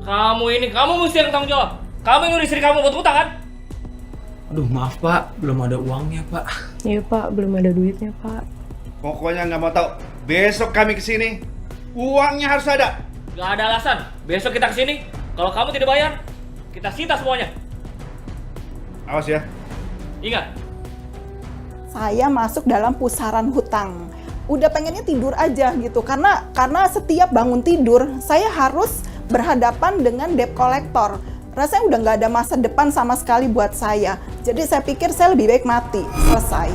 Kamu mesti yang tanggung jawab. Kamu yang nyuruh istri kamu buat utang kan? Aduh maaf Pak, belum ada uangnya Pak. Iya Pak, belum ada duitnya Pak. Pokoknya nggak mau tahu. Besok kami kesini, uangnya harus ada. Gak ada alasan. Besok kita kesini. Kalau kamu tidak bayar, kita sita semuanya. Awas ya. Ingat. Saya masuk dalam pusaran hutang. Udah pengennya tidur aja gitu, karena setiap bangun tidur saya harus berhadapan dengan debt collector. Rasanya udah nggak ada masa depan sama sekali buat saya. Jadi saya pikir saya lebih baik mati, selesai.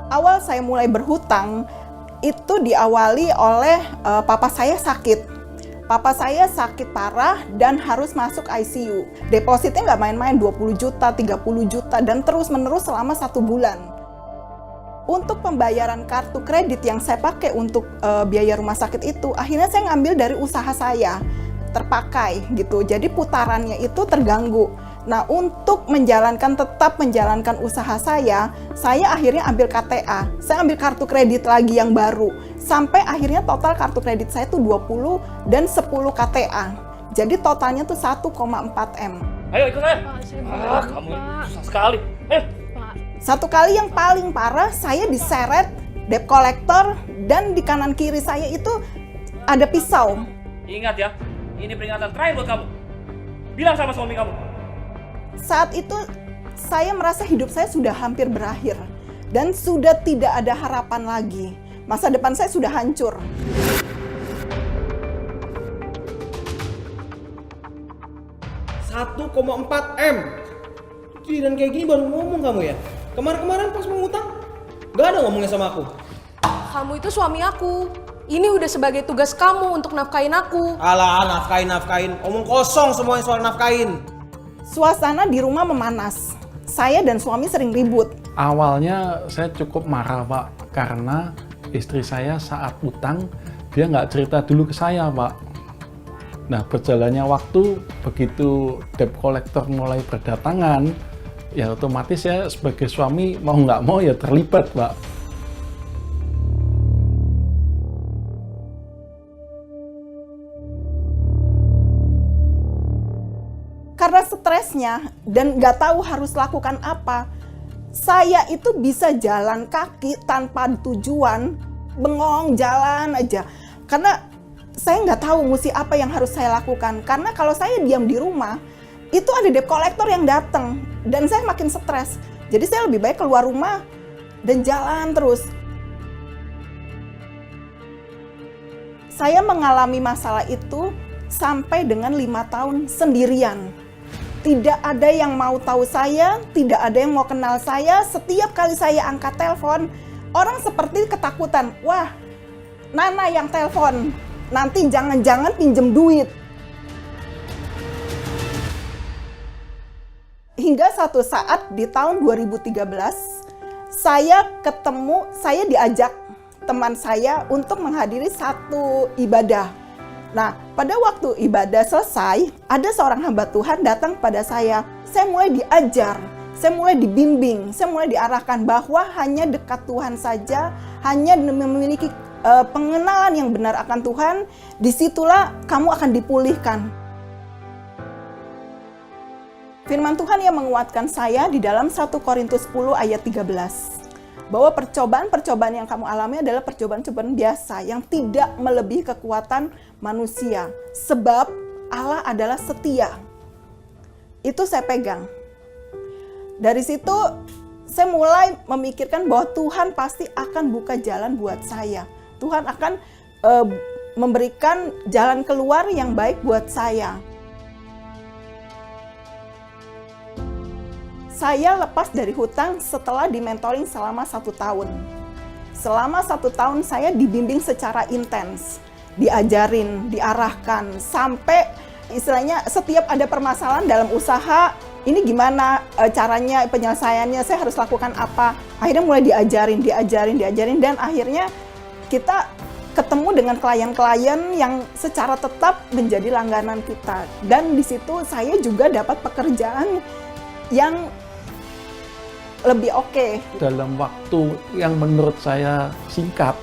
Awal saya mulai berhutang itu diawali oleh papa saya sakit. Papa saya sakit parah dan harus masuk ICU. Depositnya nggak main-main, 20 juta, 30 juta, dan terus-menerus selama 1 bulan. Untuk pembayaran kartu kredit yang saya pakai untuk biaya rumah sakit itu, akhirnya saya ngambil dari usaha saya, terpakai gitu. Jadi putarannya itu terganggu. Nah, untuk tetap menjalankan usaha saya akhirnya ambil KTA. Saya ambil kartu kredit lagi yang baru. Sampai akhirnya total kartu kredit saya tuh 20 dan 10 KTA. Jadi totalnya tuh 1,4 M. Ayo ikut saya. Pak, saya mau Kamu Pak. susah sekali. Pak, Satu kali yang paling parah, saya diseret debt collector dan di kanan kiri saya itu ada pisau. Ingat ya, ini peringatan terakhir buat kamu. Bilang sama suami kamu. Saat itu saya merasa hidup saya sudah hampir berakhir dan sudah tidak ada harapan lagi. Masa depan saya sudah hancur. $1,4 M. Giliran kayak gini baru ngomong kamu ya? Kemarin-kemarin pas mau ngutang, gak ada ngomongnya sama aku. Kamu itu suami aku. Ini udah sebagai tugas kamu untuk nafkain aku. Alah, nafkain. Omong kosong semuanya soal nafkain. Suasana di rumah memanas. Saya dan suami sering ribut. Awalnya saya cukup marah Pak, karena istri saya saat utang, dia nggak cerita dulu ke saya Pak. Nah berjalannya waktu, begitu debt collector mulai berdatangan, ya otomatis saya sebagai suami mau nggak mau ya terlibat Pak. Karena stresnya dan nggak tahu harus lakukan apa, saya itu bisa jalan kaki tanpa tujuan, bengong jalan aja. Karena saya nggak tahu mesti apa yang harus saya lakukan. Karena kalau saya diam di rumah, itu ada debt collector yang datang dan saya makin stres. Jadi saya lebih baik keluar rumah dan jalan terus. Saya mengalami masalah itu sampai dengan 5 tahun sendirian. Tidak ada yang mau tahu saya, tidak ada yang mau kenal saya. Setiap kali saya angkat telepon, orang seperti ketakutan. Wah, Nana yang telepon, nanti jangan-jangan pinjem duit. Hingga satu saat di tahun 2013, saya diajak teman saya untuk menghadiri satu ibadah. Nah, pada waktu ibadah selesai, ada seorang hamba Tuhan datang pada saya. Saya mulai diajar, saya mulai dibimbing, saya mulai diarahkan bahwa hanya dekat Tuhan saja, hanya memiliki pengenalan yang benar akan Tuhan, disitulah kamu akan dipulihkan. Firman Tuhan yang menguatkan saya di dalam 1 Korintus 10 ayat 13. Bahwa percobaan-percobaan yang kamu alami adalah percobaan-percobaan biasa yang tidak melebihi kekuatan manusia. Sebab Allah adalah setia. Itu saya pegang. Dari situ saya mulai memikirkan bahwa Tuhan pasti akan buka jalan buat saya. Tuhan akan memberikan jalan keluar yang baik buat saya. Saya lepas dari hutang setelah di-mentoring selama 1 tahun. Selama 1 tahun saya dibimbing secara intens, diajarin, diarahkan, sampai istilahnya setiap ada permasalahan dalam usaha, ini gimana caranya, penyelesaiannya, saya harus lakukan apa. Akhirnya mulai diajarin, dan akhirnya kita ketemu dengan klien-klien yang secara tetap menjadi langganan kita. Dan di situ saya juga dapat pekerjaan yang lebih oke. Dalam waktu yang menurut saya singkat,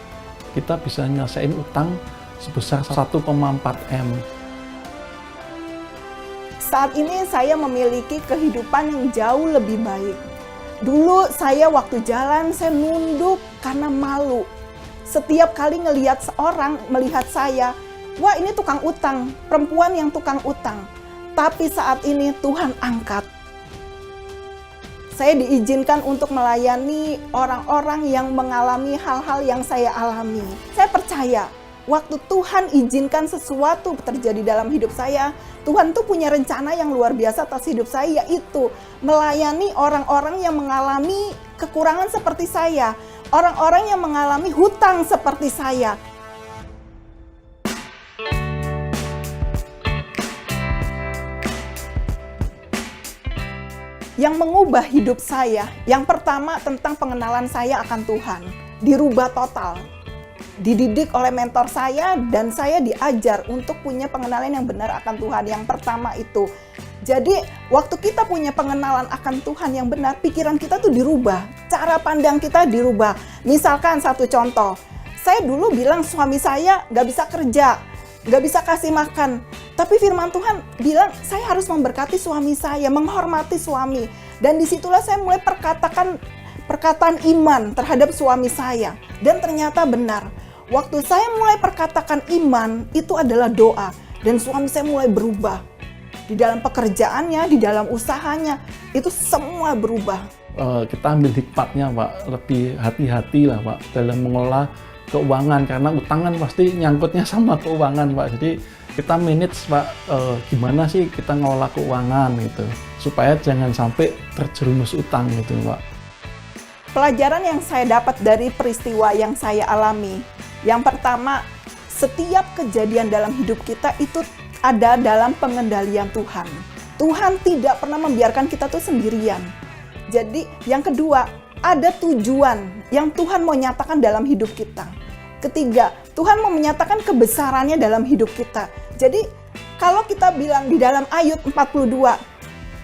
kita bisa nyelesain utang sebesar 1,4 M. Saat ini saya memiliki kehidupan yang jauh lebih baik. Dulu saya waktu jalan saya nunduk karena malu. Setiap kali ngelihat seorang melihat saya, wah ini tukang utang, perempuan yang tukang utang. Tapi saat ini Tuhan angkat. Saya diizinkan untuk melayani orang-orang yang mengalami hal-hal yang saya alami. Saya percaya, waktu Tuhan izinkan sesuatu terjadi dalam hidup saya, Tuhan tuh punya rencana yang luar biasa atas hidup saya, yaitu melayani orang-orang yang mengalami kekurangan seperti saya, orang-orang yang mengalami hutang seperti saya. Yang mengubah hidup saya, yang pertama tentang pengenalan saya akan Tuhan, dirubah total. Dididik oleh mentor saya dan saya diajar untuk punya pengenalan yang benar akan Tuhan. Yang pertama itu. Jadi waktu kita punya pengenalan akan Tuhan yang benar, pikiran kita tuh dirubah, cara pandang kita dirubah. Misalkan satu contoh, saya dulu bilang suami saya gak bisa kerja, gak bisa kasih makan. Tapi firman Tuhan bilang saya harus memberkati suami saya, menghormati suami. Dan disitulah saya mulai perkataan iman terhadap suami saya. Dan ternyata benar. Waktu saya mulai perkatakan iman, itu adalah doa. Dan suami saya mulai berubah. Di dalam pekerjaannya, di dalam usahanya, itu semua berubah. Kita ambil hikmatnya Pak, lebih hati-hati lah Pak dalam mengelola keuangan. Karena utangan pasti nyangkutnya sama keuangan Pak. Jadi kita manage Pak, gimana sih kita ngelola keuangan gitu. Supaya jangan sampai terjerumus utang gitu Pak. Pelajaran yang saya dapat dari peristiwa yang saya alami. Yang pertama, setiap kejadian dalam hidup kita itu ada dalam pengendalian Tuhan. Tuhan tidak pernah membiarkan kita tuh sendirian. Jadi yang kedua, ada tujuan yang Tuhan mau nyatakan dalam hidup kita. Ketiga, Tuhan mau menyatakan kebesarannya dalam hidup kita. Jadi kalau kita bilang di dalam Ayub 42,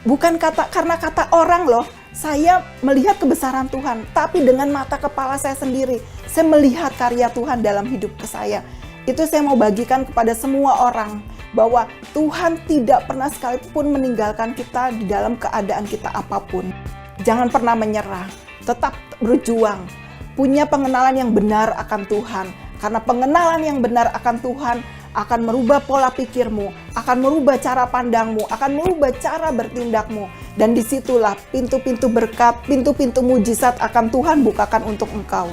bukan karena kata orang loh, saya melihat kebesaran Tuhan, tapi dengan mata kepala saya sendiri, saya melihat karya Tuhan dalam hidup saya. Itu saya mau bagikan kepada semua orang, bahwa Tuhan tidak pernah sekalipun meninggalkan kita di dalam keadaan kita apapun. Jangan pernah menyerah, tetap berjuang, punya pengenalan yang benar akan Tuhan. Karena pengenalan yang benar akan Tuhan akan merubah pola pikirmu, akan merubah cara pandangmu, akan merubah cara bertindakmu. Dan disitulah pintu-pintu berkat, pintu-pintu mujizat akan Tuhan bukakan untuk engkau.